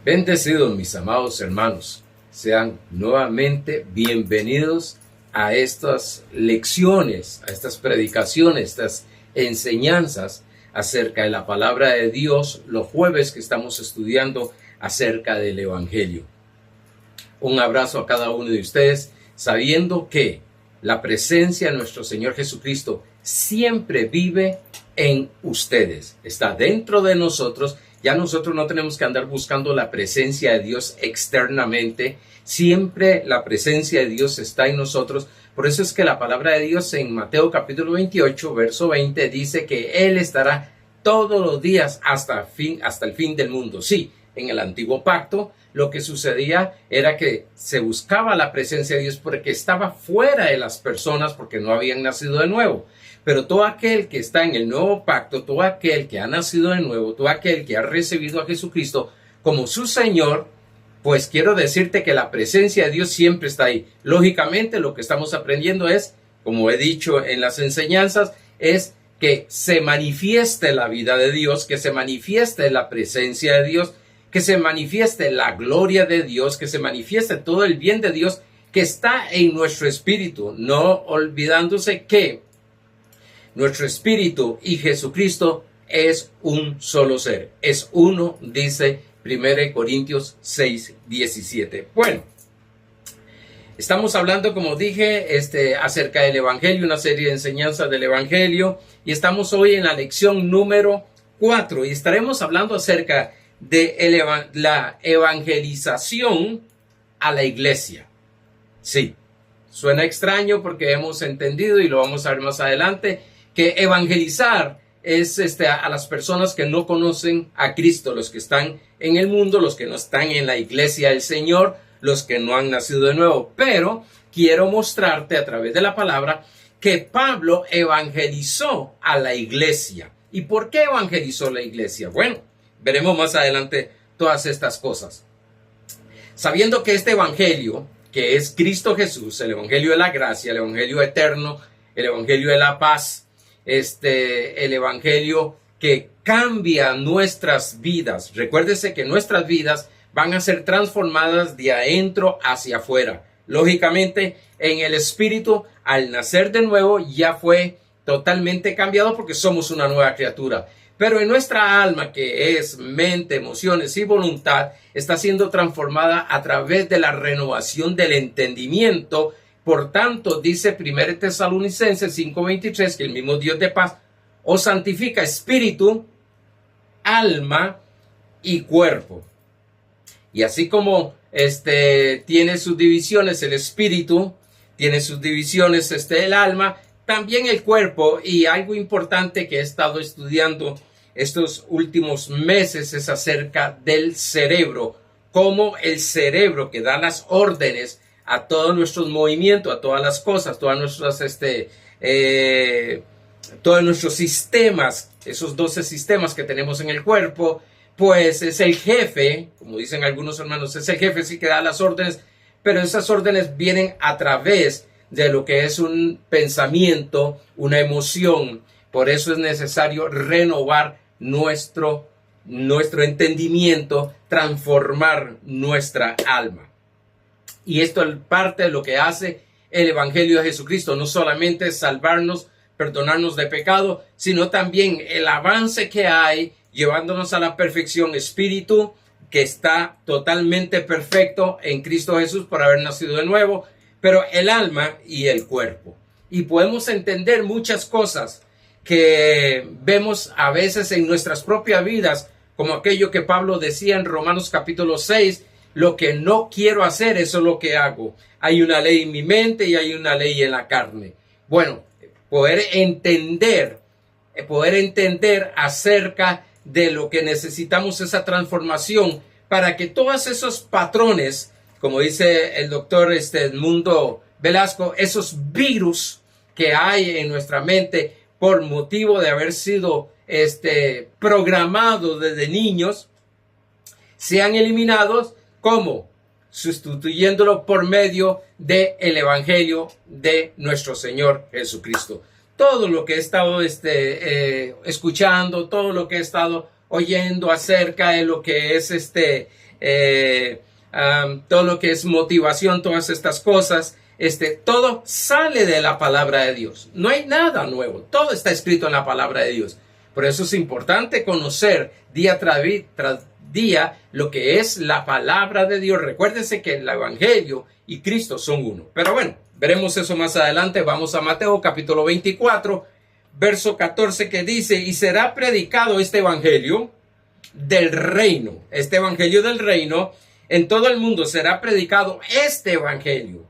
Bendecidos mis amados hermanos, sean nuevamente bienvenidos a estas lecciones, a estas predicaciones, estas enseñanzas acerca de la palabra de Dios, los jueves que estamos estudiando acerca del Evangelio. Un abrazo a cada uno de ustedes, sabiendo que la presencia de nuestro Señor Jesucristo siempre vive en ustedes, está dentro de nosotros. Ya nosotros no tenemos que andar buscando la presencia de Dios externamente. Siempre la presencia de Dios está en nosotros. Por eso es que la palabra de Dios en Mateo capítulo 28, verso 20, dice que Él estará todos los días hasta el fin del mundo. Sí, en el antiguo pacto lo que sucedía era que se buscaba la presencia de Dios porque estaba fuera de las personas, porque no habían nacido de nuevo. Pero todo aquel que está en el nuevo pacto, todo aquel que ha nacido de nuevo, todo aquel que ha recibido a Jesucristo como su Señor, pues quiero decirte que la presencia de Dios siempre está ahí. Lógicamente lo que estamos aprendiendo es, como he dicho en las enseñanzas, es que se manifieste la vida de Dios, que se manifieste la presencia de Dios, que se manifieste la gloria de Dios, que se manifieste todo el bien de Dios que está en nuestro espíritu, no olvidándose que nuestro espíritu y Jesucristo es un solo ser. Es uno, dice 1 Corintios 6, 17. Bueno, estamos hablando, como dije, acerca del Evangelio, una serie de enseñanzas del Evangelio. Y estamos hoy en la lección número 4. Y estaremos hablando acerca de la evangelización a la iglesia. Sí, suena extraño porque hemos entendido, y lo vamos a ver más adelante, que evangelizar es a las personas que no conocen a Cristo, los que están en el mundo, los que no están en la iglesia del Señor, los que no han nacido de nuevo. Pero quiero mostrarte a través de la palabra que Pablo evangelizó a la iglesia. ¿Y por qué evangelizó la iglesia? Bueno, veremos más adelante todas estas cosas. Sabiendo que este evangelio, que es Cristo Jesús, el evangelio de la gracia, el evangelio eterno, el evangelio de la paz, el evangelio que cambia nuestras vidas. Recuérdese que nuestras vidas van a ser transformadas de adentro hacia afuera. Lógicamente, en el espíritu, al nacer de nuevo, ya fue totalmente cambiado porque somos una nueva criatura. Pero en nuestra alma, que es mente, emociones y voluntad, está siendo transformada a través de la renovación del entendimiento. Por tanto, dice 1 Tesalonicenses 5:23, que el mismo Dios de paz os santifica espíritu, alma y cuerpo. Y así como tiene sus divisiones el espíritu, tiene sus divisiones el alma, también el cuerpo. Y algo importante que he estado estudiando estos últimos meses es acerca del cerebro, cómo el cerebro que da las órdenes a todos nuestros movimientos, a todas las cosas, todos nuestros sistemas, esos 12 sistemas que tenemos en el cuerpo, pues es el jefe, como dicen algunos hermanos, es el jefe sí que da las órdenes, pero esas órdenes vienen a través de lo que es un pensamiento, una emoción. Por eso es necesario renovar nuestro entendimiento, transformar nuestra alma. Y esto es parte de lo que hace el Evangelio de Jesucristo. No solamente salvarnos, perdonarnos de pecado, sino también el avance que hay llevándonos a la perfección. Espíritu que está totalmente perfecto en Cristo Jesús por haber nacido de nuevo, pero el alma y el cuerpo. Y podemos entender muchas cosas que vemos a veces en nuestras propias vidas, como aquello que Pablo decía en Romanos capítulo 6, lo que no quiero hacer, eso es lo que hago. Hay una ley en mi mente y hay una ley en la carne. Bueno, poder entender acerca de lo que necesitamos, esa transformación, para que todos esos patrones, como dice el doctor Edmundo Velasco, esos virus que hay en nuestra mente por motivo de haber sido programados desde niños, sean eliminados. ¿Cómo? Sustituyéndolo por medio del Evangelio de nuestro Señor Jesucristo. Todo lo que he estado escuchando, todo lo que he estado oyendo acerca de lo que es todo lo que es motivación, todas estas cosas, todo sale de la palabra de Dios. No hay nada nuevo, todo está escrito en la palabra de Dios. Por eso es importante conocer día tras día lo que es la palabra de Dios. Recuérdense que el Evangelio y Cristo son uno. Pero bueno, veremos eso más adelante. Vamos a Mateo capítulo 24, verso 14, que dice: y será predicado este Evangelio del reino. Este Evangelio del reino, en todo el mundo será predicado este Evangelio.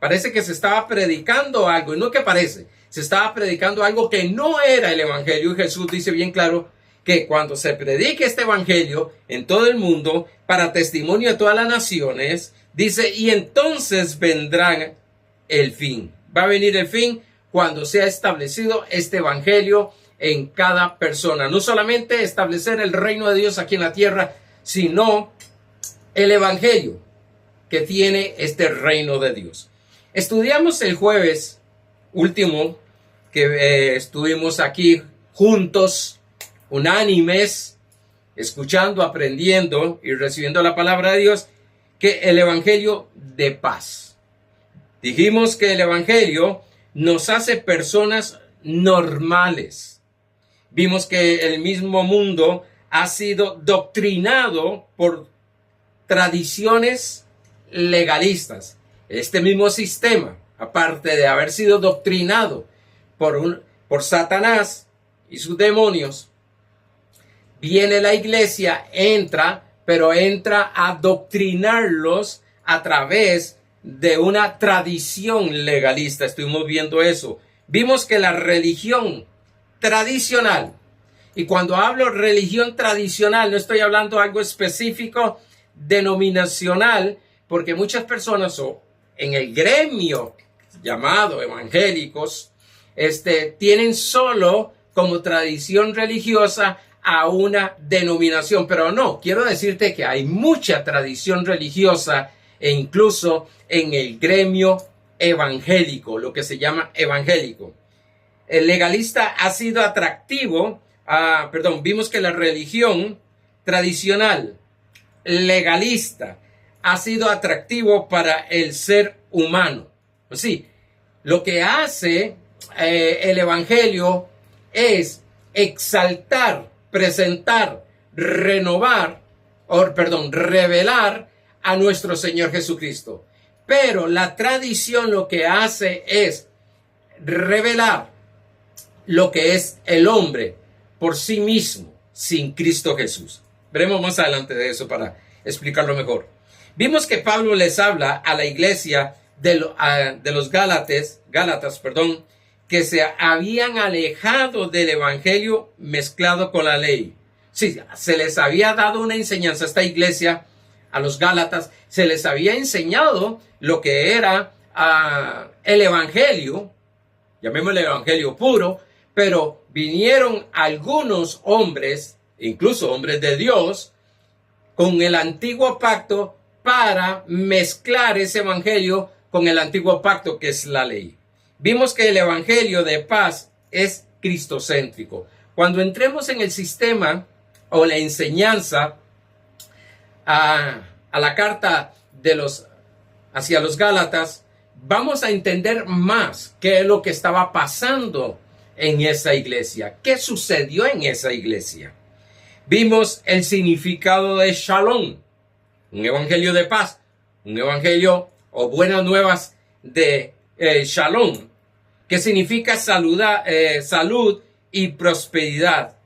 Parece que se estaba predicando algo, y no que parece, se estaba predicando algo que no era el Evangelio. Y Jesús dice bien claro que cuando se predique este Evangelio en todo el mundo, para testimonio de todas las naciones, dice, y entonces vendrá el fin. Va a venir el fin cuando sea establecido este Evangelio en cada persona. No solamente establecer el reino de Dios aquí en la tierra, sino el Evangelio que tiene este reino de Dios. Estudiamos el jueves último que estuvimos aquí juntos, unánimes, escuchando, aprendiendo y recibiendo la palabra de Dios, que el Evangelio de paz. Dijimos que el Evangelio nos hace personas normales. Vimos que el mismo mundo ha sido doctrinado por tradiciones legalistas. Este mismo sistema, aparte de haber sido doctrinado por Satanás y sus demonios, viene la iglesia, pero entra a doctrinarlos a través de una tradición legalista. Estuvimos viendo eso. Vimos que la religión tradicional, y cuando hablo religión tradicional, no estoy hablando de algo específico, denominacional, porque muchas personas en el gremio llamado evangélicos, tienen solo como tradición religiosa a una denominación, pero no, quiero decirte que hay mucha tradición religiosa e incluso en el gremio evangélico, lo que se llama evangélico. El legalista ha sido atractivo, vimos que la religión tradicional, legalista, ha sido atractivo para el ser humano. Sí, lo que hace el Evangelio es exaltar, presentar, revelar a nuestro Señor Jesucristo. Pero la tradición lo que hace es revelar lo que es el hombre por sí mismo, sin Cristo Jesús. Veremos más adelante de eso para explicarlo mejor. Vimos que Pablo les habla a la iglesia de los Gálatas, que se habían alejado del Evangelio mezclado con la ley. Sí, se les había dado una enseñanza a esta iglesia, a los Gálatas, se les había enseñado lo que era el Evangelio, llamémosle Evangelio puro, pero vinieron algunos hombres, incluso hombres de Dios, con el antiguo pacto para mezclar ese Evangelio con el antiguo pacto, que es la ley. Vimos que el Evangelio de paz es cristocéntrico. Cuando entremos en el sistema o la enseñanza a la carta hacia los Gálatas, vamos a entender más qué es lo que estaba pasando en esa iglesia, qué sucedió en esa iglesia. Vimos el significado de Shalom, un evangelio de paz, un evangelio o buenas nuevas de Shalom, que significa salud y prosperidad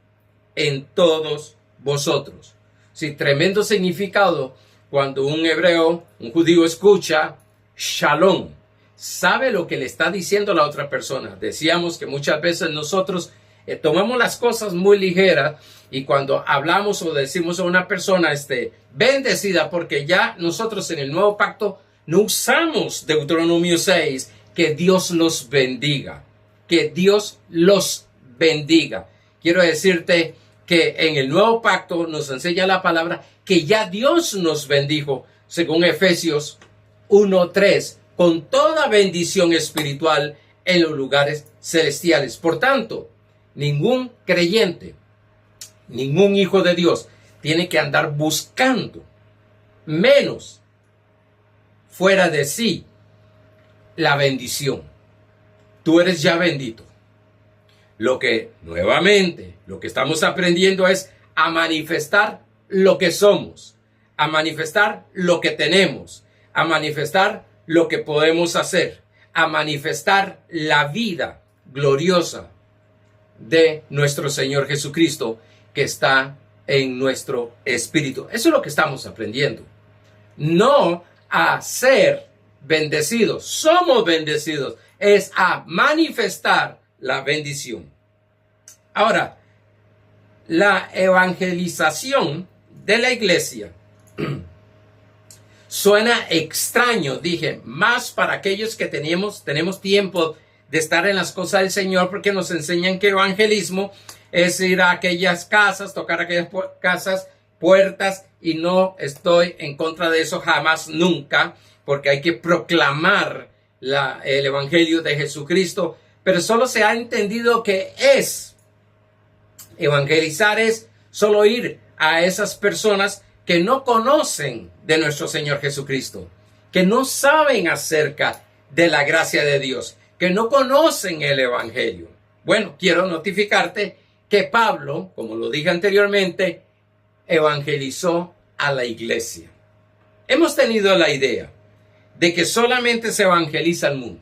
en todos vosotros. Sí, tremendo significado cuando un hebreo, un judío escucha Shalom. Sabe lo que le está diciendo la otra persona. Decíamos que muchas veces nosotros tomamos las cosas muy ligeras y cuando hablamos o decimos a una persona bendecida, porque ya nosotros en el nuevo pacto no usamos Deuteronomio 6, que Dios los bendiga, que Dios los bendiga. Quiero decirte que en el nuevo pacto nos enseña la palabra que ya Dios nos bendijo, según Efesios 1:3, con toda bendición espiritual en los lugares celestiales. Por tanto, ningún creyente, ningún hijo de Dios tiene que andar buscando menos fuera de sí la bendición. Tú eres ya bendito. Lo que estamos aprendiendo es a manifestar lo que somos, a manifestar lo que tenemos, a manifestar lo que podemos hacer, a manifestar la vida gloriosa de nuestro Señor Jesucristo que está en nuestro espíritu. Eso es lo que estamos aprendiendo. No a ser bendecidos, somos bendecidos, es a manifestar la bendición. Ahora, la evangelización de la iglesia suena extraño, dije, más para aquellos que tenemos tiempo de estar en las cosas del Señor, porque nos enseñan que evangelismo es ir a aquellas casas, tocar aquellas casas, puertas, y no estoy en contra de eso jamás, nunca, porque hay que proclamar el evangelio de Jesucristo, pero solo se ha entendido que evangelizar es solo ir a esas personas que no conocen de nuestro Señor Jesucristo, que no saben acerca de la gracia de Dios, que no conocen el evangelio. Bueno, quiero notificarte que Pablo, como lo dije anteriormente, evangelizó a la iglesia. Hemos tenido la idea de que solamente se evangeliza al mundo.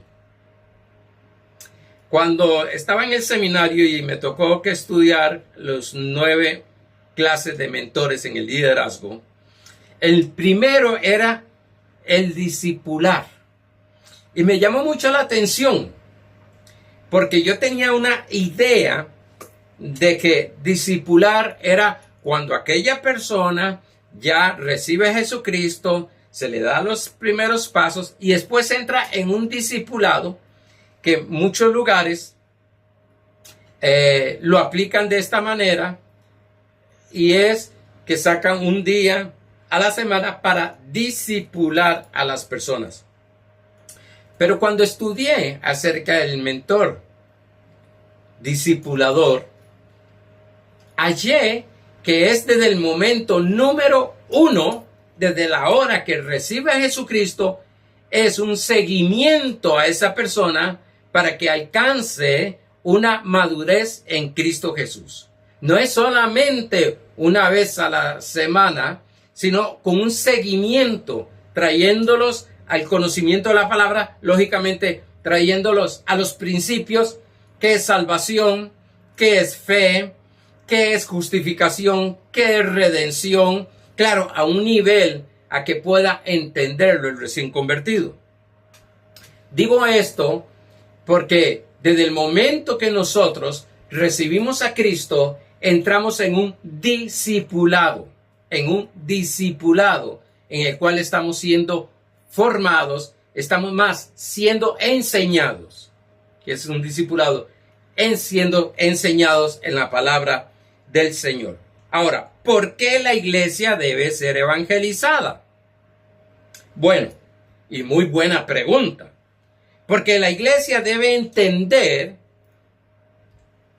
Cuando estaba en el seminario y me tocó que estudiar los 9 clases de mentores en el liderazgo, el primero era el discipular. Y me llamó mucho la atención, porque yo tenía una idea de que discipular era cuando aquella persona ya recibe a Jesucristo, se le da los primeros pasos y después entra en un discipulado que muchos lugares lo aplican de esta manera, y es que sacan un día a la semana para discipular a las personas. Pero cuando estudié acerca del mentor discipulador, hallé que es desde el momento número 1, desde la hora que recibe a Jesucristo, es un seguimiento a esa persona para que alcance una madurez en Cristo Jesús. No es solamente una vez a la semana, sino con un seguimiento, trayéndolos al conocimiento de la palabra, lógicamente trayéndolos a los principios, qué es salvación, qué es fe, qué es justificación, qué es redención, claro, a un nivel a que pueda entenderlo el recién convertido. Digo esto porque desde el momento que nosotros recibimos a Cristo, entramos en un discipulado en el cual estamos siendo formados, estamos más siendo enseñados, que es un discipulado, siendo enseñados en la palabra del Señor. Ahora, ¿por qué la iglesia debe ser evangelizada? Bueno, y muy buena pregunta. Porque la iglesia debe entender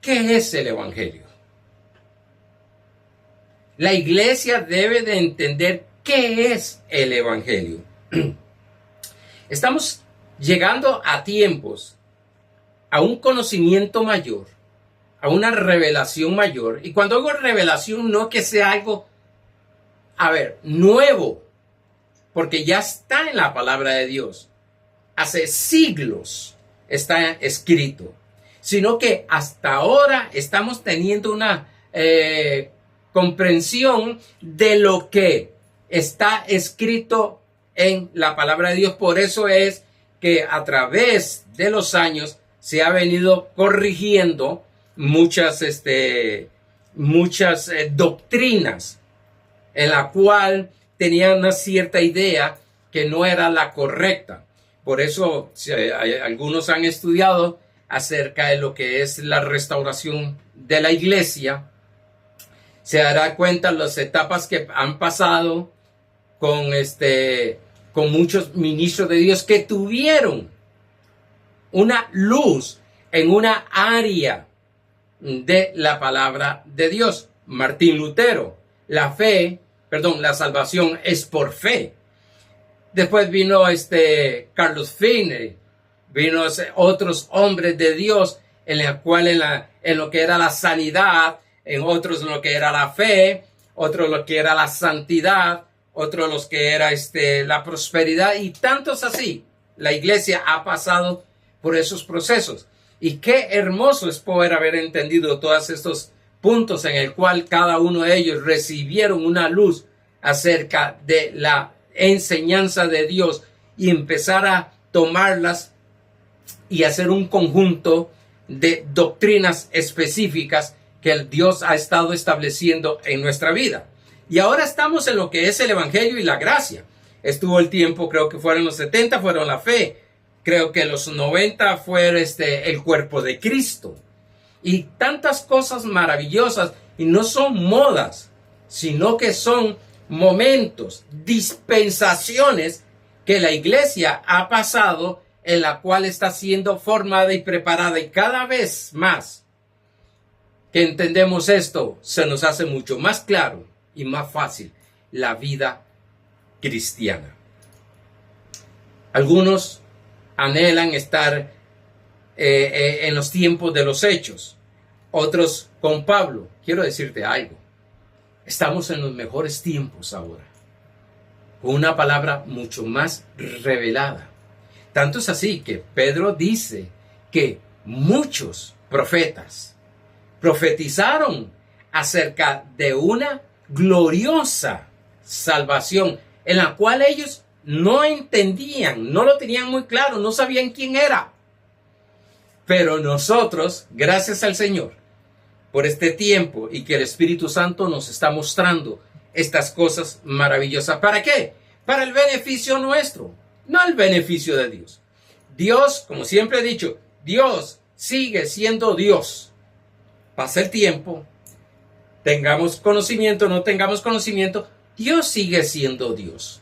qué es el evangelio. La iglesia debe de entender qué es el evangelio. Estamos llegando a tiempos, a un conocimiento mayor, a una revelación mayor. Y cuando hago revelación, no que sea algo, nuevo, porque ya está en la palabra de Dios. Hace siglos está escrito, sino que hasta ahora estamos teniendo una comprensión de lo que está escrito en la palabra de Dios. Por eso es que a través de los años se ha venido corrigiendo muchas doctrinas en la cual tenían una cierta idea que no era la correcta. Por eso algunos han estudiado acerca de lo que es la restauración de la iglesia. Se dará cuenta las etapas que han pasado con muchos ministros de Dios que tuvieron una luz en una área de la palabra de Dios. Martín Lutero, la fe la salvación es por fe. Después vino Carlos Finney, vino otros hombres de Dios en la cual en lo que era la sanidad, en otros en lo que era la fe, otros lo que era la santidad, otros los que era la prosperidad y tantos así. La iglesia ha pasado por esos procesos. Y qué hermoso es poder haber entendido todos estos puntos en el cual cada uno de ellos recibieron una luz acerca de la enseñanza de Dios y empezar a tomarlas y hacer un conjunto de doctrinas específicas que el Dios ha estado estableciendo en nuestra vida. Y ahora estamos en lo que es el evangelio y la gracia. Estuvo el tiempo, creo que fueron los 70, fueron la fe. Creo que los 90 fue el cuerpo de Cristo. Y tantas cosas maravillosas. Y no son modas, sino que son momentos, dispensaciones que la iglesia ha pasado, en la cual está siendo formada y preparada. Y cada vez más que entendemos esto, se nos hace mucho más claro y más fácil la vida cristiana. Algunos anhelan estar en los tiempos de los hechos. Otros con Pablo. Quiero decirte algo. Estamos en los mejores tiempos ahora. Con una palabra mucho más revelada. Tanto es así que Pedro dice que muchos profetas profetizaron acerca de una gloriosa salvación en la cual ellos no entendían, no lo tenían muy claro, no sabían quién era. Pero nosotros, gracias al Señor, por este tiempo y que el Espíritu Santo nos está mostrando estas cosas maravillosas. ¿Para qué? Para el beneficio nuestro, no el beneficio de Dios. Dios, como siempre he dicho, Dios sigue siendo Dios. Pasa el tiempo, tengamos conocimiento, no tengamos conocimiento, Dios sigue siendo Dios.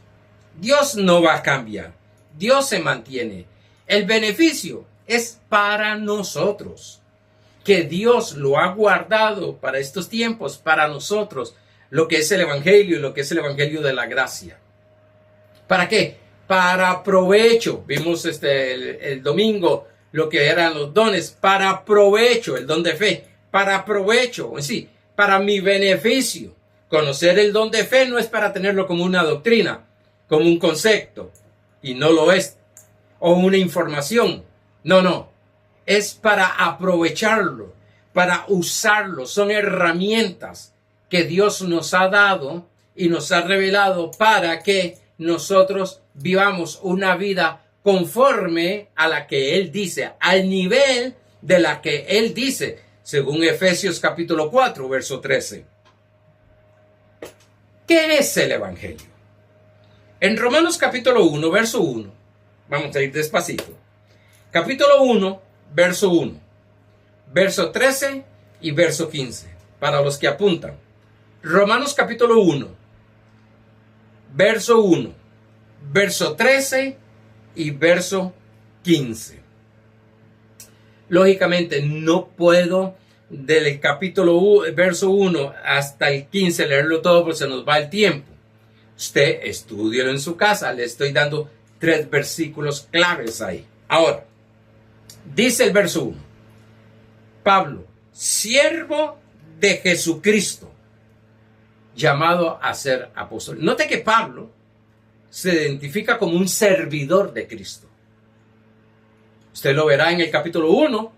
Dios no va a cambiar. Dios se mantiene. El beneficio es para nosotros. Que Dios lo ha guardado para estos tiempos, para nosotros, lo que es el evangelio y lo que es el evangelio de la gracia. ¿Para qué? Para provecho. Vimos el domingo lo que eran los dones. Para provecho, el don de fe. Para provecho, sí, para mi beneficio. Conocer el don de fe no es para tenerlo como una doctrina, como un concepto, y no lo es, o una información. No, es para aprovecharlo, para usarlo. Son herramientas que Dios nos ha dado y nos ha revelado para que nosotros vivamos una vida conforme a la que Él dice, al nivel de la que Él dice, según Efesios capítulo 4, verso 13. ¿Qué es el evangelio? En Romanos capítulo 1, verso 1, vamos a ir despacito. Capítulo 1, verso 1, verso 13 y verso 15, para los que apuntan. Romanos capítulo 1, verso 1, verso 13 y verso 15. Lógicamente no puedo del capítulo verso 1 hasta el 15 leerlo todo porque se nos va el tiempo. Usted estúdielo en su casa. Le estoy dando 3 versículos claves ahí. Ahora, dice el verso 1. Pablo, siervo de Jesucristo, llamado a ser apóstol. Note que Pablo se identifica como un servidor de Cristo. Usted lo verá en el capítulo 1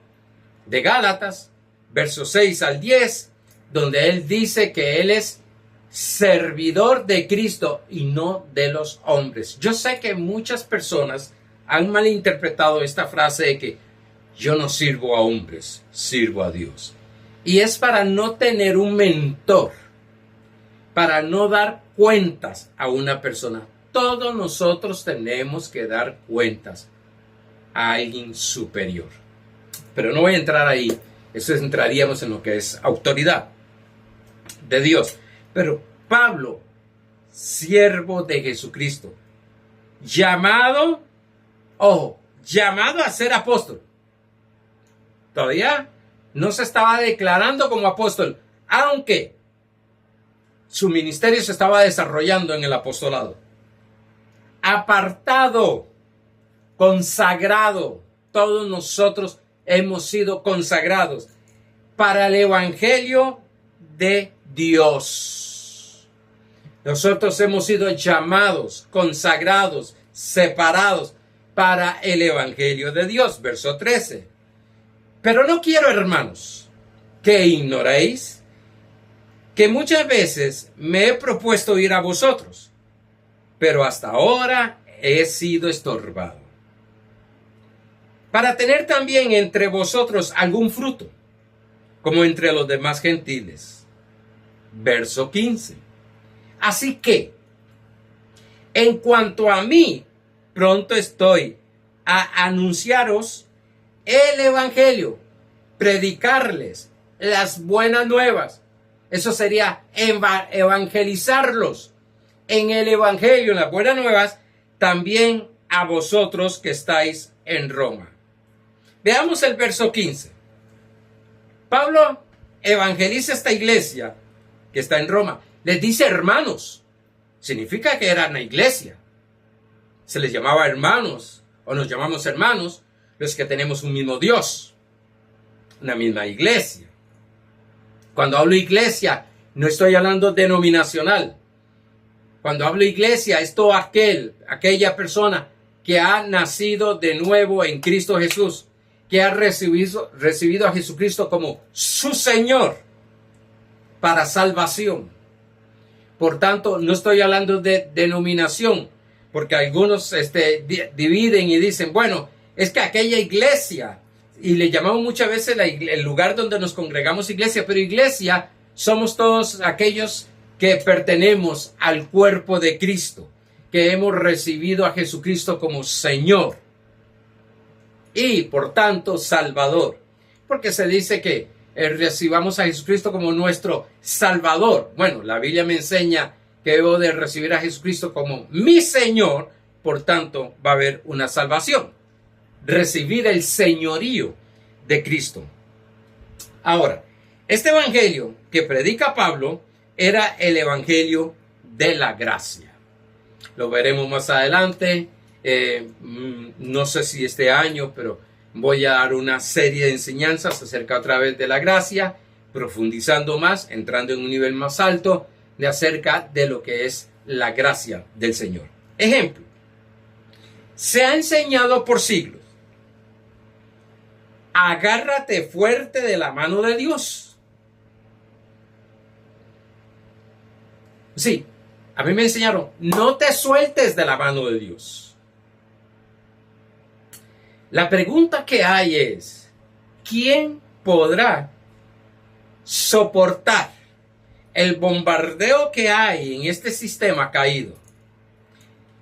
de Gálatas, versos 6 al 10, donde él dice que él es servidor de Cristo y no de los hombres. Yo sé que muchas personas han malinterpretado esta frase de que yo no sirvo a hombres, sirvo a Dios. Y es para no tener un mentor, para no dar cuentas a una persona. Todos nosotros tenemos que dar cuentas a alguien superior. Pero no voy a entrar ahí. Eso entraríamos en lo que es autoridad de Dios. Pero Pablo, siervo de Jesucristo, llamado a ser apóstol. Todavía no se estaba declarando como apóstol, aunque su ministerio se estaba desarrollando en el apostolado. Apartado, consagrado, todos nosotros hemos sido consagrados para el evangelio de Dios. Nosotros hemos sido llamados, consagrados, separados para el evangelio de Dios. Verso 13. Pero no quiero, hermanos, que ignoréis que muchas veces me he propuesto ir a vosotros, pero hasta ahora he sido estorbado, para tener también entre vosotros algún fruto, como entre los demás gentiles. Verso 15. Así que, en cuanto a mí, pronto estoy a anunciaros el evangelio, predicarles las buenas nuevas. Eso sería evangelizarlos en el evangelio, en las buenas nuevas, también a vosotros que estáis en Roma. Veamos el verso 15. Pablo evangeliza esta iglesia que está en Roma. Les dice hermanos. Significa que era una iglesia. Se les llamaba hermanos, o nos llamamos hermanos, los que tenemos un mismo Dios, una misma iglesia. Cuando hablo iglesia, no estoy hablando denominacional. Cuando hablo iglesia, es todo aquella persona que ha nacido de nuevo en Cristo Jesús, que ha recibido a Jesucristo como su Señor para salvación. Por tanto, no estoy hablando de denominación, porque algunos dividen y dicen, bueno, es que aquella iglesia, y le llamamos muchas veces el lugar donde nos congregamos iglesia, pero iglesia somos todos aquellos que pertenecemos al cuerpo de Cristo, que hemos recibido a Jesucristo como Señor y por tanto Salvador, porque se dice que recibamos a Jesucristo como nuestro Salvador. Bueno, la Biblia me enseña que debo de recibir a Jesucristo como mi Señor, por tanto va a haber una salvación. Recibir el señorío de Cristo. Ahora, este evangelio que predica Pablo era el evangelio de la gracia. Lo veremos más adelante. No sé si este año, pero voy a dar una serie de enseñanzas acerca otra vez de la gracia, profundizando más, entrando en un nivel más alto de acerca de lo que es la gracia del Señor. Ejemplo, se ha enseñado por siglos: agárrate fuerte de la mano de Dios. Sí, a mí me enseñaron, no te sueltes de la mano de Dios. La pregunta que hay es, ¿quién podrá soportar el bombardeo que hay en este sistema caído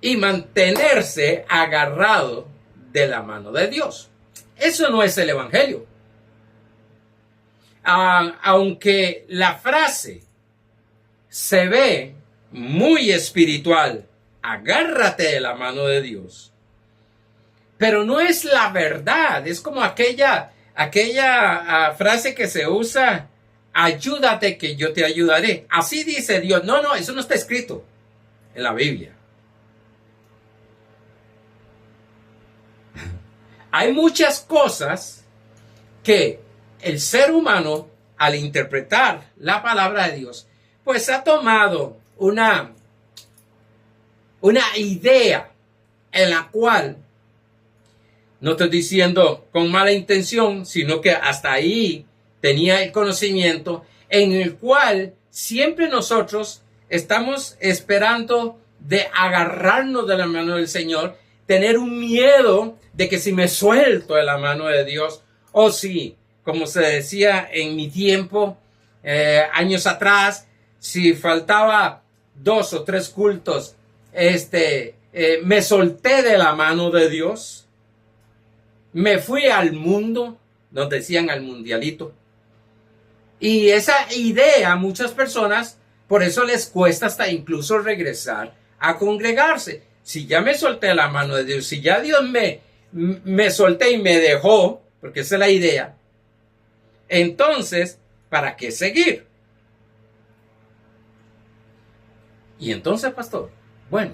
y mantenerse agarrado de la mano de Dios? Eso no es el evangelio. Aunque la frase se ve muy espiritual, agárrate de la mano de Dios, pero no es la verdad. Es como aquella frase que se usa, ayúdate que yo te ayudaré. Así dice Dios. No, eso no está escrito en la Biblia. Hay muchas cosas que el ser humano, al interpretar la palabra de Dios, pues ha tomado una idea en la cual, no estoy diciendo con mala intención, sino que hasta ahí tenía el conocimiento, en el cual siempre nosotros estamos esperando de agarrarnos de la mano del Señor, tener un miedo de que si me suelto de la mano de Dios, o si, como se decía en mi tiempo, años atrás, si faltaba 2 o 3 cultos, me solté de la mano de Dios, me fui al mundo, nos decían al mundialito. Y esa idea a muchas personas, por eso les cuesta hasta incluso regresar a congregarse. Si ya me solté de la mano de Dios, si ya Dios me solté y me dejó, porque esa es la idea, entonces, ¿para qué seguir? Y entonces, pastor, bueno,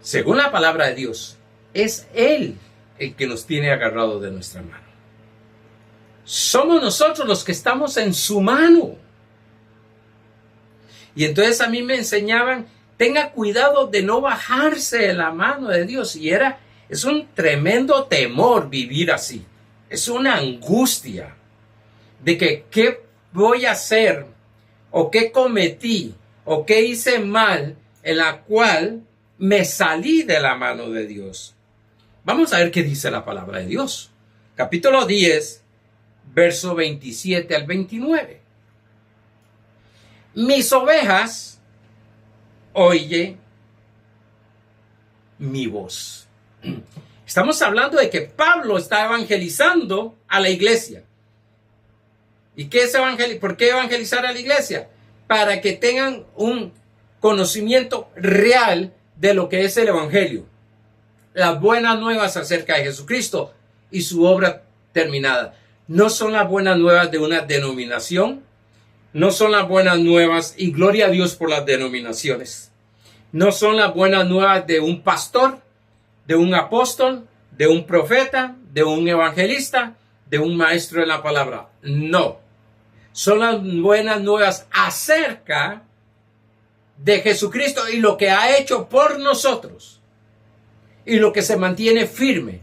según la palabra de Dios, es Él el que nos tiene agarrado de nuestra mano. Somos nosotros los que estamos en su mano. Y entonces a mí me enseñaban, tenga cuidado de no bajarse de la mano de Dios. Y es un tremendo temor vivir así. Es una angustia de que qué voy a hacer o qué cometí o qué hice mal en la cual me salí de la mano de Dios. Vamos a ver qué dice la palabra de Dios. Capítulo 10, verso 27 al 29. Mis ovejas oye mi voz. Estamos hablando de que Pablo está evangelizando a la iglesia. ¿Y qué es por qué evangelizar a la iglesia? Para que tengan un conocimiento real de lo que es el evangelio. Las buenas nuevas acerca de Jesucristo y su obra terminada. No son las buenas nuevas de una denominación. No son las buenas nuevas, y gloria a Dios por las denominaciones. No son las buenas nuevas de un pastor, de un apóstol, de un profeta, de un evangelista, de un maestro de la palabra. No. Son las buenas nuevas acerca de Jesucristo y lo que ha hecho por nosotros. Y lo que se mantiene firme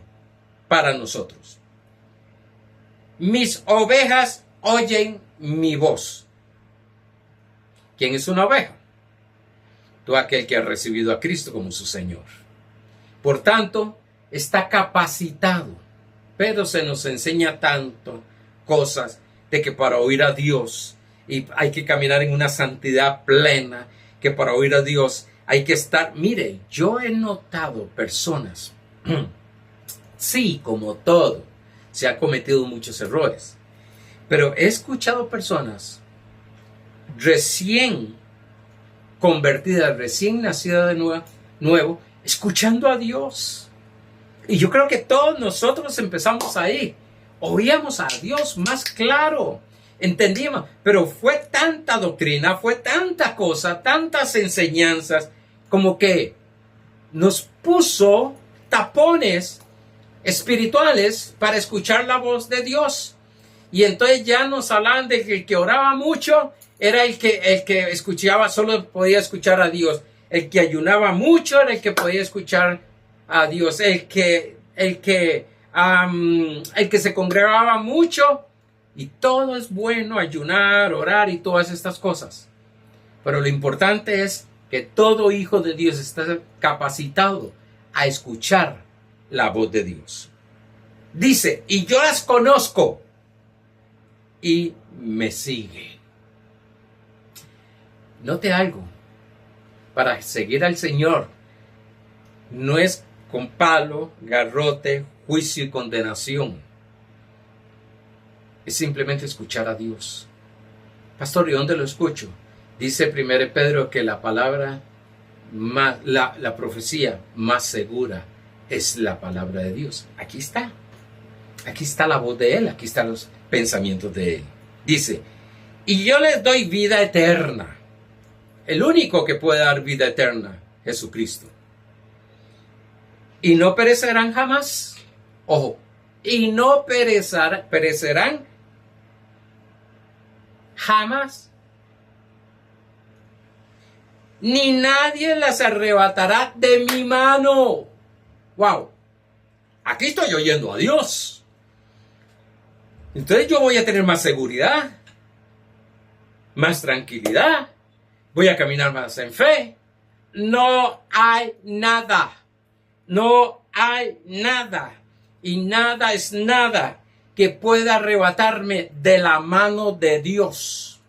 para nosotros. Mis ovejas oyen mi voz. ¿Quién es una oveja? Todo aquel que ha recibido a Cristo como su Señor. Por tanto, está capacitado. Pero se nos enseña tanto cosas de que para oír a Dios y hay que caminar en una santidad plena, que para oír a Dios hay que estar. Mire, yo he notado personas, sí, como todo, se han cometido muchos errores, pero he escuchado personas recién convertidas, recién nacidas de nuevo, escuchando a Dios. Y yo creo que todos nosotros empezamos ahí. Oíamos a Dios más claro, entendíamos, pero fue tanta doctrina, fue tanta cosa, tantas enseñanzas, como que nos puso tapones espirituales para escuchar la voz de Dios. Y entonces ya nos hablaban de que el que oraba mucho era el que escuchaba, solo podía escuchar a Dios. El que ayunaba mucho era el que podía escuchar a Dios. El que se congregaba mucho. Y todo es bueno, ayunar, orar y todas estas cosas. Pero lo importante es que todo hijo de Dios está capacitado a escuchar la voz de Dios. Dice, y yo las conozco y me sigue. Note algo, para seguir al Señor no es con palo, garrote, juicio y condenación. Es simplemente escuchar a Dios. Pastor, ¿y dónde lo escucho? Dice 1 Pedro que la palabra, la profecía más segura es la palabra de Dios. Aquí está. Aquí está la voz de Él, aquí están los pensamientos de Él. Dice, y yo les doy vida eterna. El único que puede dar vida eterna, Jesucristo. Y no perecerán jamás. Ojo, y no perecerán jamás. Ni nadie las arrebatará de mi mano. Wow. Aquí estoy oyendo a Dios. Entonces yo voy a tener más seguridad, más tranquilidad. Voy a caminar más en fe. No hay nada. No hay nada. Y nada es nada que pueda arrebatarme de la mano de Dios.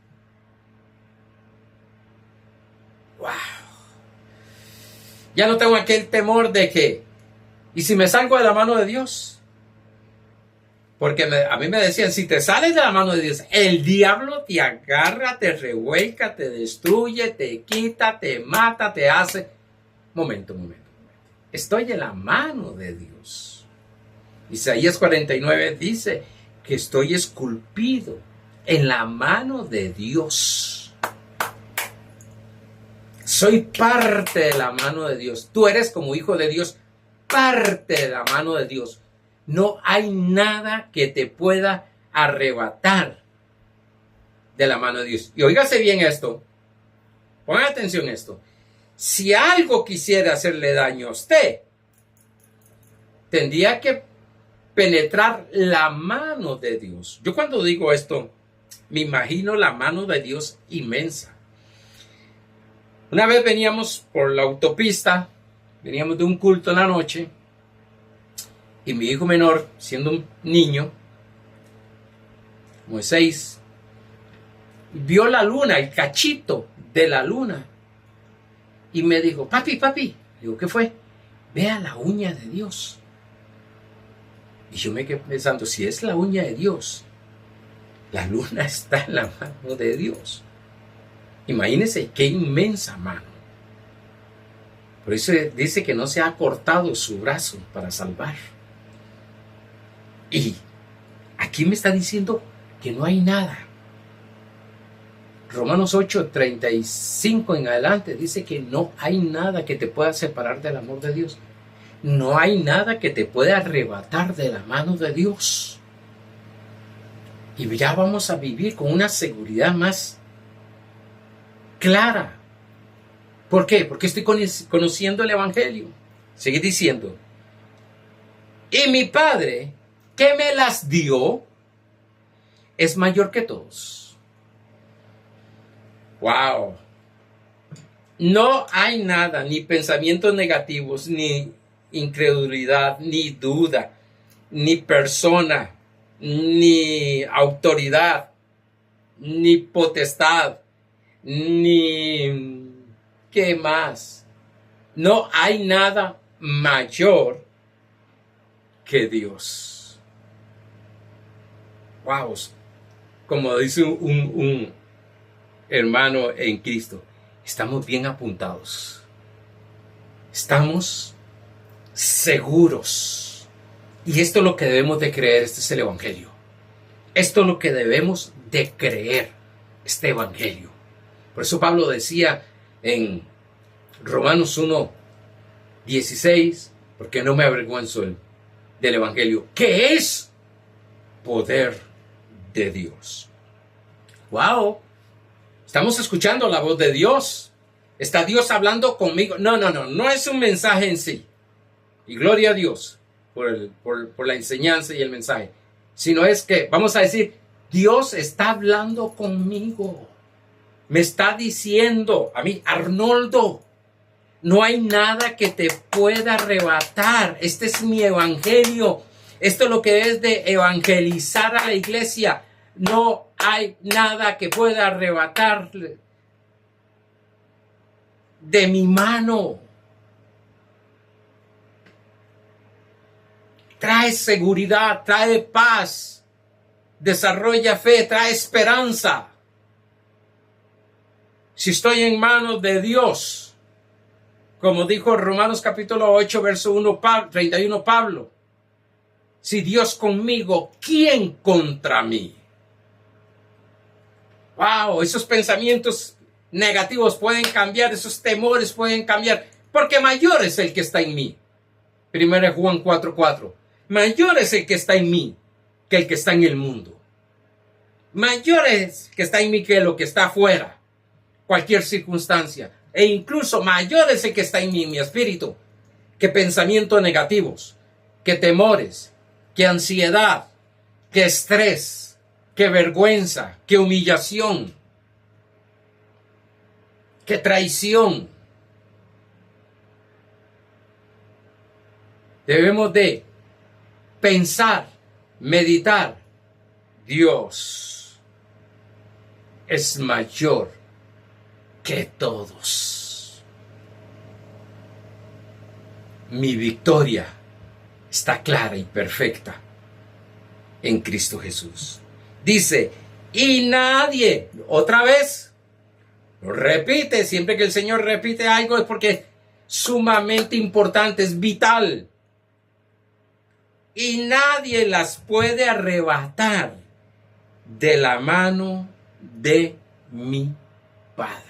Wow. Ya no tengo aquel temor de que, ¿y si me salgo de la mano de Dios? Porque a mí me decían, si te sales de la mano de Dios, el diablo te agarra, te revuelca, te destruye, te quita, te mata, te hace. Momento. Estoy en la mano de Dios. Isaías 49 dice que estoy esculpido en la mano de Dios. Soy parte de la mano de Dios. Tú eres como hijo de Dios, parte de la mano de Dios. No hay nada que te pueda arrebatar de la mano de Dios. Y óigase bien esto. Pongan atención a esto. Si algo quisiera hacerle daño a usted, tendría que penetrar la mano de Dios. Yo cuando digo esto, me imagino la mano de Dios inmensa. Una vez veníamos por la autopista, veníamos de un culto en la noche, y mi hijo menor, siendo un niño, como de 6, vio la luna, el cachito de la luna, y me dijo, papi, digo, ¿qué fue? Vea la uña de Dios. Y yo me quedé pensando, si es la uña de Dios, la luna está en la mano de Dios. Imagínense qué inmensa mano. Por eso dice que no se ha cortado su brazo para salvar. Y aquí me está diciendo que no hay nada. Romanos 8:35 en adelante dice que no hay nada que te pueda separar del amor de Dios. No hay nada que te pueda arrebatar de la mano de Dios. Y ya vamos a vivir con una seguridad más clara. ¿Por qué? Porque estoy conociendo el Evangelio. Sigue diciendo. Y mi Padre, que me las dio, es mayor que todos. ¡Wow! No hay nada, ni pensamientos negativos, ni incredulidad, ni duda, ni persona, ni autoridad, ni potestad, ni ¿qué más? No hay nada mayor que Dios. Wow, como dice un hermano en Cristo, estamos bien apuntados. Estamos seguros. Y esto es lo que debemos de creer, este es el Evangelio. Esto es lo que debemos de creer, este Evangelio. Por eso Pablo decía en Romanos 1:16, porque no me avergüenzo del Evangelio, que es poder de Dios. ¡Wow! Estamos escuchando la voz de Dios. ¿Está Dios hablando conmigo? No es un mensaje en sí. Y gloria a Dios por la enseñanza y el mensaje. Sino es que, vamos a decir, Dios está hablando conmigo. Me está diciendo a mí, Arnoldo, no hay nada que te pueda arrebatar. Este es mi evangelio. Esto es lo que es de evangelizar a la iglesia. No hay nada que pueda arrebatarle de mi mano. Trae seguridad, trae paz, desarrolla fe, trae esperanza. Si estoy en manos de Dios, como dijo Romanos capítulo 8, verso 31 Pablo, si Dios conmigo, ¿quién contra mí? Wow, esos pensamientos negativos pueden cambiar, esos temores pueden cambiar, porque mayor es el que está en mí. 1 Juan 4:4. Mayor es el que está en mí que el que está en el mundo. Mayor es el que está en mí que lo que está afuera. Cualquier circunstancia. E incluso mayor es el que está en mí, en mi espíritu, que pensamientos negativos, que temores, que ansiedad, que estrés, que vergüenza, que humillación, que traición. Debemos de pensar, meditar, Dios es mayor que todos. Mi victoria está clara y perfecta en Cristo Jesús. Dice, y nadie, otra vez, lo repite, siempre que el Señor repite algo es porque es sumamente importante, es vital. Y nadie las puede arrebatar de la mano de mi Padre.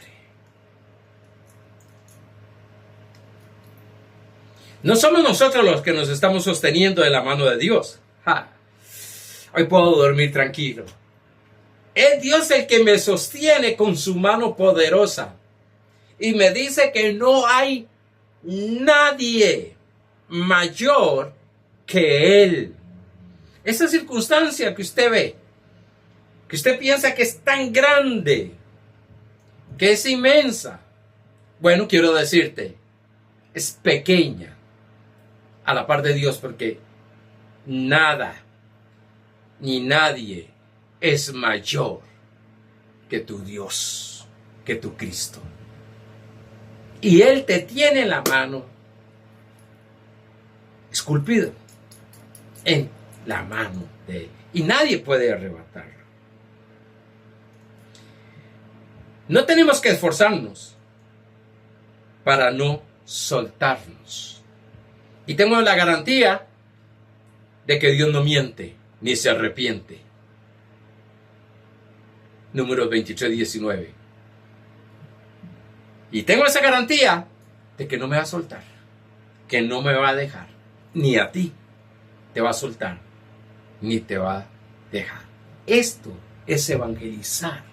No somos nosotros los que nos estamos sosteniendo de la mano de Dios. Hoy puedo dormir tranquilo. Es Dios el que me sostiene con su mano poderosa. Y me dice que no hay nadie mayor que Él. Esa circunstancia que usted ve, que usted piensa que es tan grande, que es inmensa. Bueno, quiero decirte, es pequeña a la par de Dios, porque nada ni nadie es mayor que tu Dios, que tu Cristo. Y Él te tiene en la mano, esculpido en la mano de Él. Y nadie puede arrebatarlo. No tenemos que esforzarnos para no soltarnos. Y tengo la garantía de que Dios no miente ni se arrepiente. Números 23:19. Y tengo esa garantía de que no me va a soltar, que no me va a dejar, ni a ti te va a soltar, ni te va a dejar. Esto es evangelizar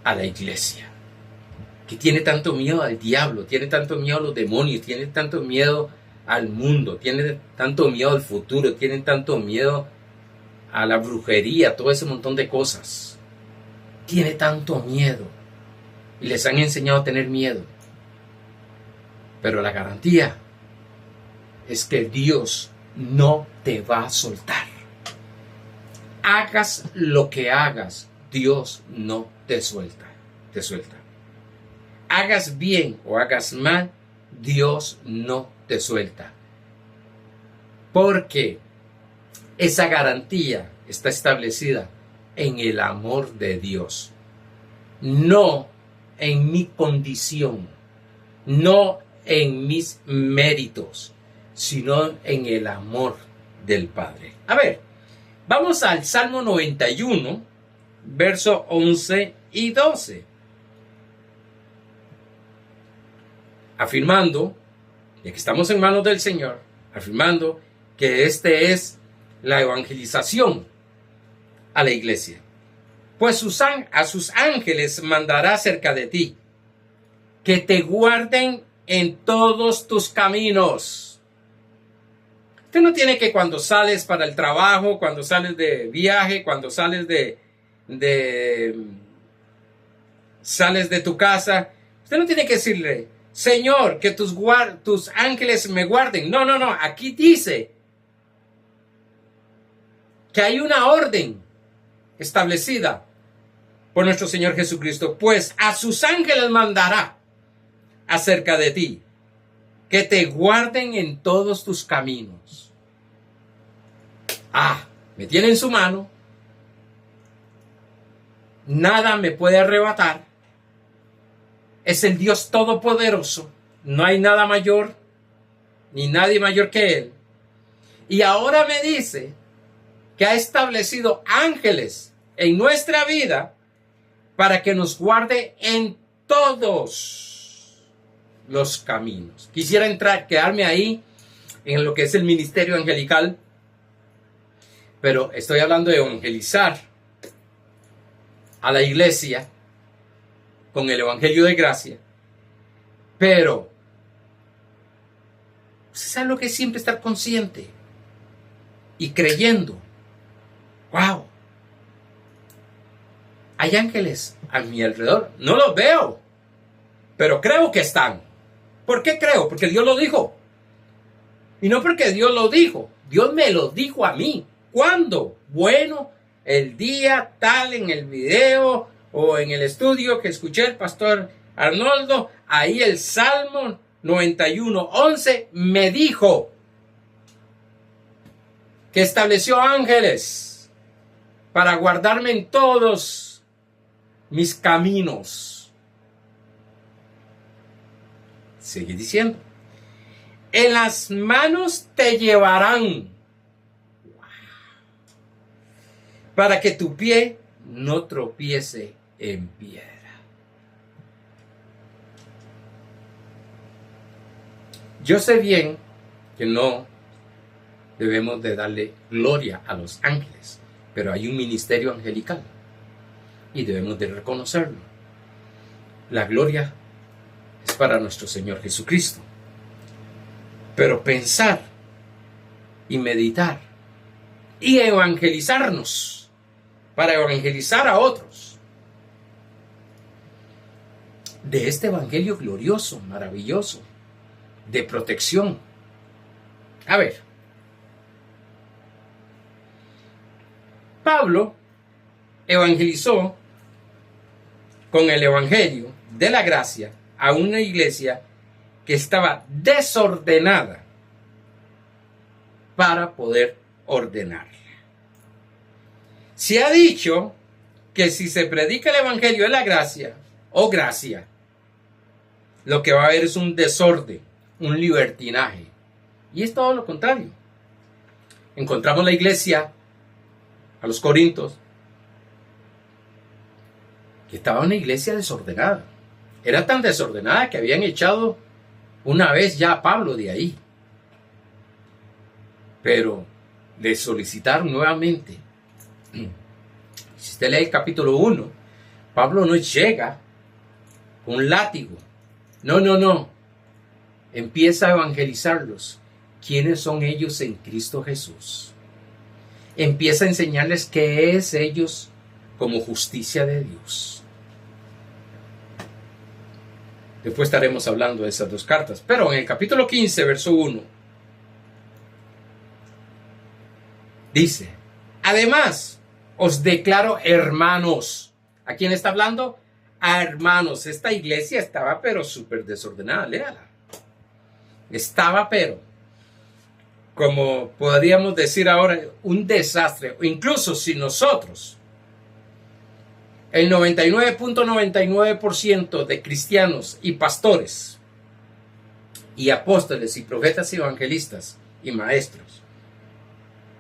a la iglesia, que tiene tanto miedo al diablo, tiene tanto miedo a los demonios, tiene tanto miedo al mundo, tiene tanto miedo al futuro, tiene tanto miedo a la brujería, todo ese montón de cosas. Tiene tanto miedo y les han enseñado a tener miedo. Pero la garantía es que Dios no te va a soltar. Hagas lo que hagas, Dios no te suelta. Te suelta. Hagas bien o hagas mal, Dios no te suelta. Porque esa garantía está establecida en el amor de Dios. No en mi condición, no en mis méritos, sino en el amor del Padre. A ver, vamos al Salmo 91, versos 11 y 12. Afirmando de que estamos en manos del Señor, afirmando que este es la evangelización a la iglesia. Pues a sus ángeles mandará cerca de ti, que te guarden en todos tus caminos. Usted no tiene que, cuando sales para el trabajo, cuando sales de viaje, cuando sales sales de tu casa, usted no tiene que decirle: Señor, que tus ángeles me guarden. No, no, no. Aquí dice que hay una orden establecida por nuestro Señor Jesucristo. Pues a sus ángeles mandará acerca de ti, que te guarden en todos tus caminos. Me tiene en su mano. Nada me puede arrebatar. Es el Dios Todopoderoso. No hay nada mayor, ni nadie mayor que Él. Y ahora me dice que ha establecido ángeles en nuestra vida para que nos guarde en todos los caminos. Quisiera quedarme ahí en lo que es el ministerio angelical, pero estoy hablando de evangelizar a la iglesia con el evangelio de gracia. Pero ¿usted sabe lo que es siempre estar consciente y creyendo? ¡Wow! Hay ángeles a mi alrededor. No los veo, pero creo que están. ¿Por qué creo? Porque Dios lo dijo. Y no porque Dios lo dijo. Dios me lo dijo a mí. ¿Cuándo? Bueno, el día tal, en el video o en el estudio que escuché el pastor Arnoldo, ahí el Salmo 91:11 me dijo que estableció ángeles para guardarme en todos mis caminos. Sigue diciendo: en las manos te llevarán, para que tu pie no tropiece en piedra. Yo sé bien que no debemos de darle gloria a los ángeles, pero hay un ministerio angelical y debemos de reconocerlo. La gloria es para nuestro Señor Jesucristo. Pero pensar y meditar y evangelizarnos para evangelizar a otros de este evangelio glorioso, maravilloso, de protección. A ver, Pablo evangelizó con el evangelio de la gracia a una iglesia que estaba desordenada para poder ordenarla. Se ha dicho que si se predica el evangelio de la gracia o gracia, lo que va a haber es un desorden, un libertinaje. Y es todo lo contrario. Encontramos la iglesia a los Corintios, que estaba una iglesia desordenada. Era tan desordenada que habían echado una vez ya a Pablo de ahí. Pero le solicitaron nuevamente. Si usted lee el capítulo 1, Pablo no llega con un látigo. No. Empieza a evangelizarlos. ¿Quiénes son ellos en Cristo Jesús? Empieza a enseñarles qué es ellos como justicia de Dios. Después estaremos hablando de esas dos cartas. Pero en el capítulo 15, verso 1, dice: además, os declaro hermanos. ¿A quién está hablando? A hermanos. Esta iglesia estaba pero súper desordenada. Léala. Estaba pero, como podríamos decir ahora, un desastre. O incluso si nosotros, el 99.99% de cristianos y pastores y apóstoles y profetas y evangelistas y maestros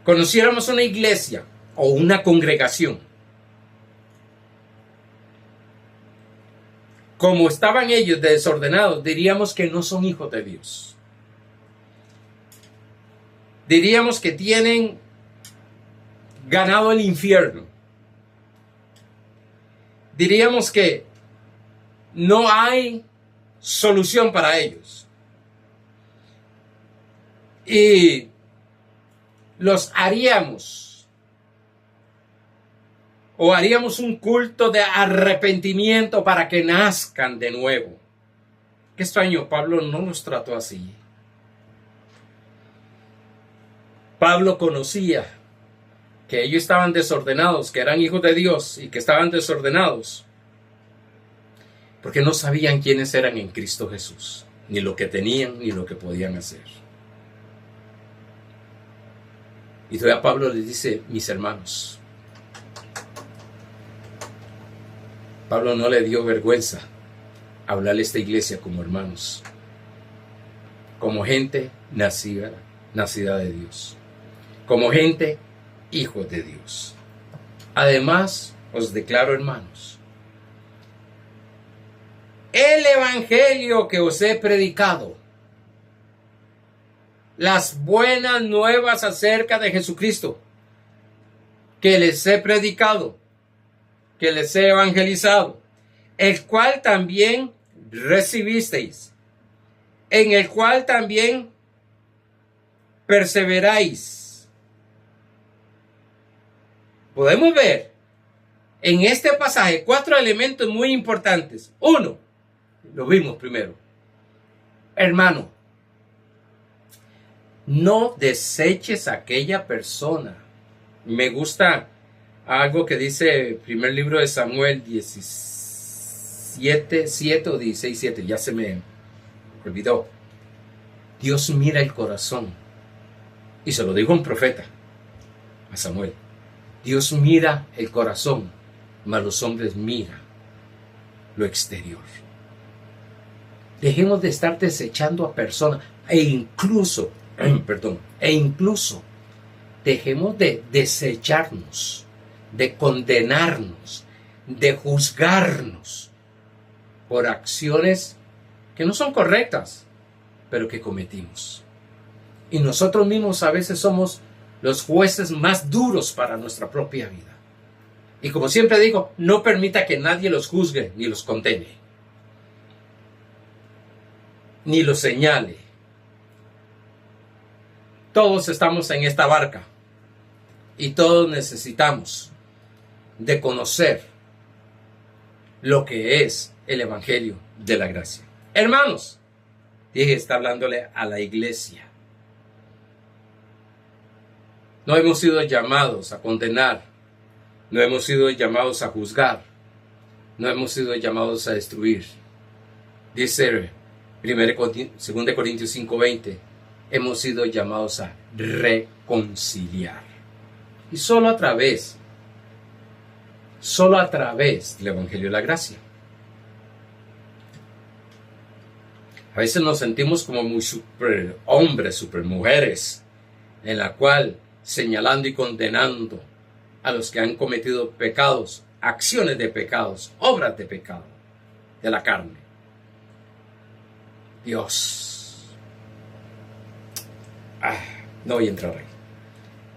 conociéramos una iglesia o una congregación como estaban ellos de desordenados, diríamos que no son hijos de Dios. Diríamos que tienen ganado el infierno. Diríamos que no hay solución para ellos. Y los haríamos un culto de arrepentimiento para que nazcan de nuevo. Qué extraño, Pablo no los trató así. Pablo conocía que ellos estaban desordenados, que eran hijos de Dios y que estaban desordenados porque no sabían quiénes eran en Cristo Jesús, ni lo que tenían, ni lo que podían hacer. Y todavía Pablo les dice: mis hermanos. Pablo no le dio vergüenza hablarle a esta iglesia como hermanos, como gente nacida de Dios, como gente hijos de Dios. Además, os declaro, hermanos, el evangelio que os he predicado, las buenas nuevas acerca de Jesucristo, que les he predicado, que les he evangelizado, el cual también recibisteis, en el cual también perseveráis. Podemos ver en este pasaje 4 elementos muy importantes. 1, lo vimos primero. Hermano, no deseches a aquella persona. Me gusta algo que dice el primer libro de Samuel 17:7 o 16:7. Ya se me olvidó. Dios mira el corazón. Y se lo dijo un profeta a Samuel. Dios mira el corazón, mas los hombres miran lo exterior. Dejemos de estar desechando a personas e incluso dejemos de desecharnos, de condenarnos, de juzgarnos por acciones que no son correctas. pero que cometimos. Y nosotros mismos a veces somos los jueces más duros para nuestra propia vida. Y como siempre digo, no permita que nadie los juzgue ni los condene, ni los señale. Todos estamos en esta barca y todos necesitamos de conocer lo que es el Evangelio de la gracia. Hermanos, dije, está hablándole a la iglesia. No hemos sido llamados a condenar, no hemos sido llamados a juzgar, no hemos sido llamados a destruir. Dice 2 Corintios 5:20, hemos sido llamados a reconciliar. Y solo a través del Evangelio de la gracia. A veces nos sentimos como muy superhombres, supermujeres, en la cual señalando y condenando a los que han cometido pecados, acciones de pecados, obras de pecado de la carne. Dios. No voy a entrar ahí.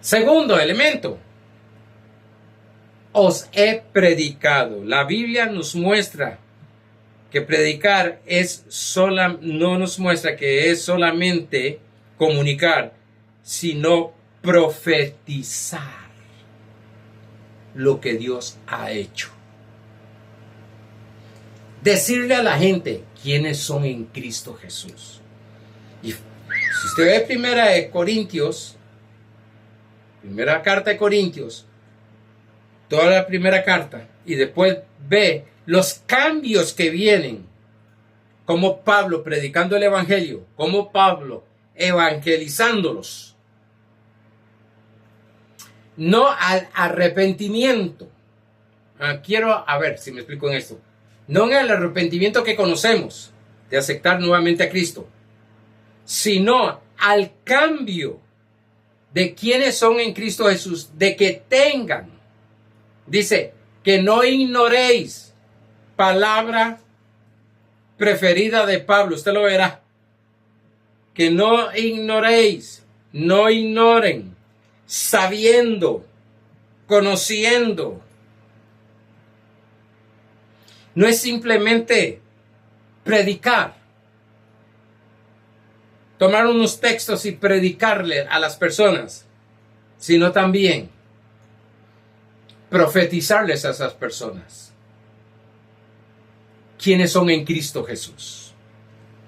Segundo elemento. Os he predicado. La Biblia nos muestra que predicar no nos muestra que es solamente comunicar, sino profetizar lo que Dios ha hecho. Decirle a la gente quiénes son en Cristo Jesús. Y si usted ve primera carta de Corintios, toda la primera carta, y después ve los cambios que vienen, como Pablo predicando el Evangelio, como Pablo evangelizándolos, no al arrepentimiento. Quiero ver si me explico en esto. No en el arrepentimiento que conocemos de aceptar nuevamente a Cristo, sino al cambio de quienes son en Cristo Jesús, de que tengan, dice, que no ignoréis, palabra preferida de Pablo, usted lo verá, que no ignoréis, no ignoren, sabiendo, conociendo. No es simplemente predicar, tomar unos textos y predicarle a las personas, sino también profetizarles a esas personas quiénes son en Cristo Jesús.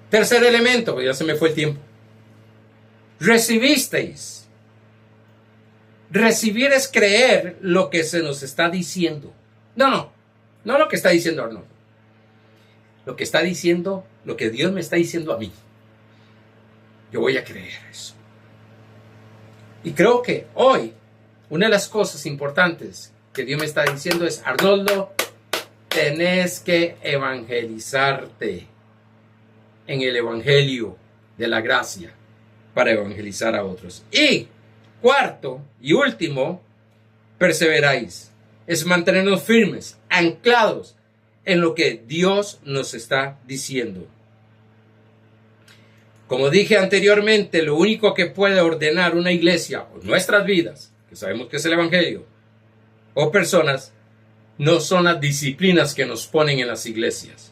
Tercer elemento, ya se me fue el tiempo. Recibisteis. Recibir es creer lo que se nos está diciendo. No lo que está diciendo Arnoldo. Lo que está diciendo, lo que Dios me está diciendo a mí. Yo voy a creer eso. Y creo que hoy, una de las cosas importantes que Dios me está diciendo es, Arnoldo, tenés que evangelizarte en el Evangelio de la gracia para evangelizar a otros. Y cuarto y último, perseveráis. Es mantenernos firmes, anclados en lo que Dios nos está diciendo. Como dije anteriormente, lo único que puede ordenar una iglesia o nuestras vidas, que sabemos que es el Evangelio, o personas, no son las disciplinas que nos ponen en las iglesias,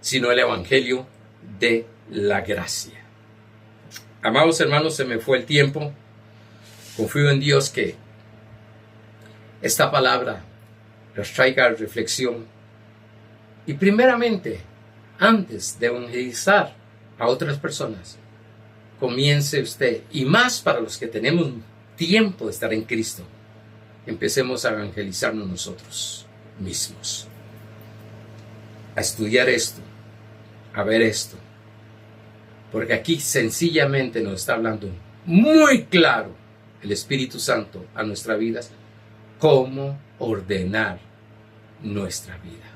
sino el Evangelio de la gracia. Amados hermanos, se me fue el tiempo. Confío en Dios que esta palabra nos traiga reflexión. Y primeramente, antes de evangelizar a otras personas, comience usted, y más para los que tenemos tiempo de estar en Cristo, empecemos a evangelizarnos nosotros mismos, a estudiar esto, a ver esto, porque aquí sencillamente nos está hablando muy claro el Espíritu Santo a nuestras vidas, cómo ordenar nuestra vida.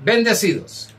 Bendecidos.